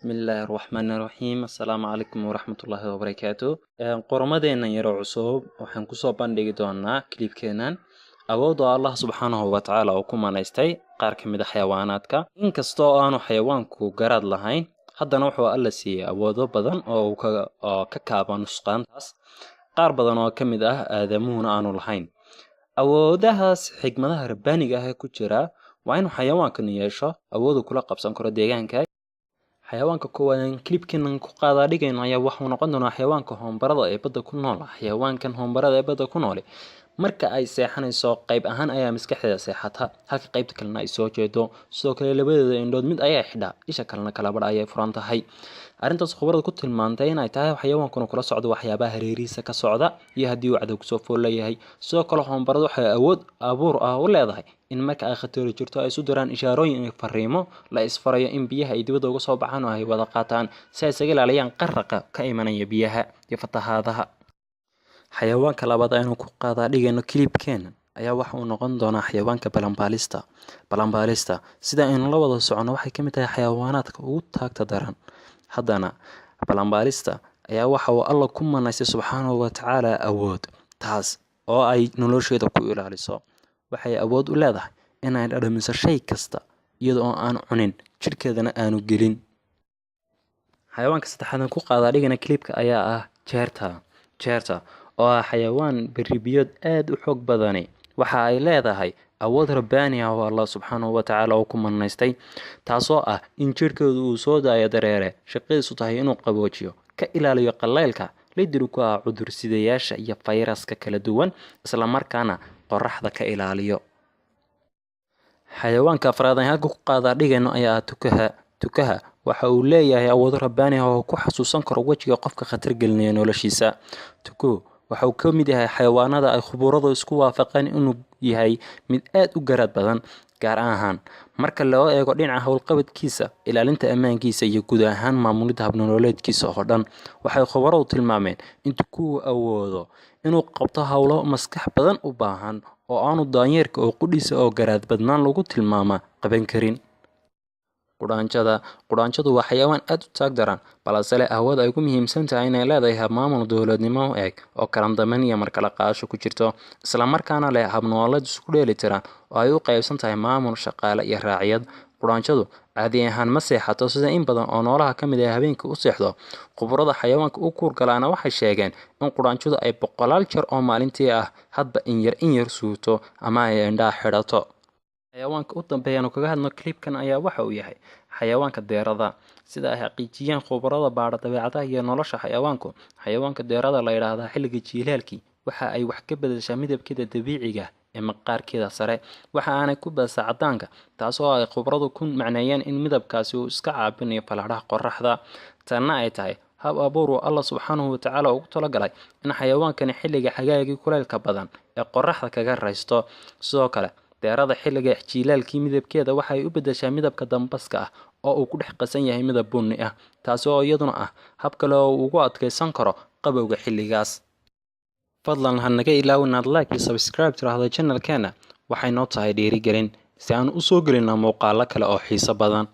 بسم الله الرحمن الرحيم السلام عليكم ورحمة الله وبركاته قرمدينا يرو عصوب waxaan ku soo bandhigi doonaa clipkeenan awoodo Allah subhanahu wa ta'ala oo ku manaystay qaar ka mid ah xayawaanaadka inkastoo aanu xayawaanku garad lahayn haddana wuxuu alla siiyay awoodo badan oo ka kaaban nusqaantaas qaar badan oo ka mid ah aadamuhuna aanu lahayn awoodahaas xigmadaha rabbaaniga ah ku jira waa inuu xayawaankan yeesho awood uu kula qabsan karo deegaanka xayawaanka koowaad clipkan ku qaada dhigayno ayaa waxa uu noqon doonaa xayawaanka hoombarada ee badda ku nool xayawaankan hoombarada ee badda ku nool marka ay seexanayso qayb ahaan ayaa maskaxdeeda seexata halka qaybta kalena ay soo jeedo sidoo kale labadeeda indhood mid ayaa xidha isha kalena kala badh ayay furan tahay arrintaas khubarada ku tilmaantay inay tahay xayawaankuna kula socdo waxyaabaha hareerihiisa ka socda iyo haddii uu cadow kusoo fool leeyahay sidoo kale hoombaradu waxay awood abuur ah u leedahay in marka ay khatar jirto ay isu diraan ishaarooyin iyo fariimo la isfarayo in biyaha ay dibadda uga soo baxaan oo ay wada qaataan si ay isaga ilaaliyaan qarraqa ka imanaya biyaha iyo fatahaadaha xayawaanka labaad aynu ku qaada dhigayno clipkeena ayaa waxa uu noqon doonaa xayawaanka balanbaalista sida aynu la wada socono waxay ka mid tahay xayawaanaadka ugu taagta daran haddana balanbaalista ayaa waxa uu alla ku manaystay subxaanahu wa tacaala awood taas oo ay nolosheeda ku ilaaliso waxay awood u leedahay inay dhadhamiso shay kasta iyadoo aan cunin jirkeedana aanu gelin xayawaanka saddexaad ku qaada dhigana clipka ayaa ah jeerta oo ah xayawaan beribiyood aad u xoog badani waxa ay leedahay awood rabbaani ah oo Allah subxaanahu wa tacaala uu ku manaystay taasoo ah in jirkeedu uu soo daayo dareere shaqadiisu tahay inuu qaboojiyo ka ilaaliyo qaleylka lidiru ku ah cudur sidayaasha iyo fayraska kala duwan isla markaana qorraxda ka ilaaliyo xayawaanka afraad ee halka ku qaada dhigayno ayaa tukaha waxa uu leeyahay awood rabbaani ah oo ku xasuusan karo wajiga qofka khatar gelinaya noloshiisa tukuhu waxa uu ka mid yahay xayawaanada ay khuburadu isku waafaqeen inuu yahay mid aad u garad badan gaar ahaan marka loo eego dhinaca howlqabadkiisa ilaalinta ammaankiisa iyo guud ahaan maamulidda habnololeedkiisa oo dhan waxay khubaradu tilmaameen in tukuhu awoodo inuu qabto howlo maskax badan u baahan oo aanu daanyeerka oo qudhiisa oo garaad badnaan lagu tilmaama qaban karin quraanjadu waa xayawaan aad u taag daran balse leh awood ay ku muhiimsan tahay inay leedahay hab maamul dowladnimo eeg oo kalan daman iyo markala qaadasho ku jirto isla markaana leh hab nololeed isku dheeli tiran oo ay u qaybsan tahay maamul shaqaale iyo raaciyad quraanjadu caadi ahaan ma seexato sida in badan oo noolaha ka mid ah habeenkii u seexdo khubarada xayawaanka u kuurgalaana waxay sheegeen in quraanjadu ay 100 jeer oo maalintii ah hadba in yar suuto ama ay indhaha xidhato xayawaanka u dambeeyana kaga hadno clipkan ayaa waxa uu yahay xayawaanka deerada sida ay xaqiijiyeen khubarada baara dabeecadaha iyo nolosha xayawaanka deerada la yiraahdo xilliga jiilaalkii waxa ay wax ka bedeshaa midabkeeda dabiiciga ee maqaarkeeda sare waxa aanay ku badsaa cadaanka taasoo ay khubaradu ku macneeyeen in midabkaasi uu iska caabinayo faladhaha qorraxda tanna ay tahay hab abuur oo Allah subxaanahu wa tacaala ugu talagalay in xayawaankani xilliga xagaagii kuleylka badan ee qorraxda kaga raysto sidoo kale deerada xilliga jiilaalkii midabkeeda waxay u bedeshaa midabka dambaska ah oo uu ku dhex qasan yahay midab bunni ah taasoo iyaduna ah hab kale oo uu ugu adkeysan karo qabowga xilligaas fadlan ha naga ilaawin inaad like iyo subscribe tiraahdo channelkeena waxay noo tahay dhiirigelin si aan u soo gelino muuqaalo kale oo xiiso badan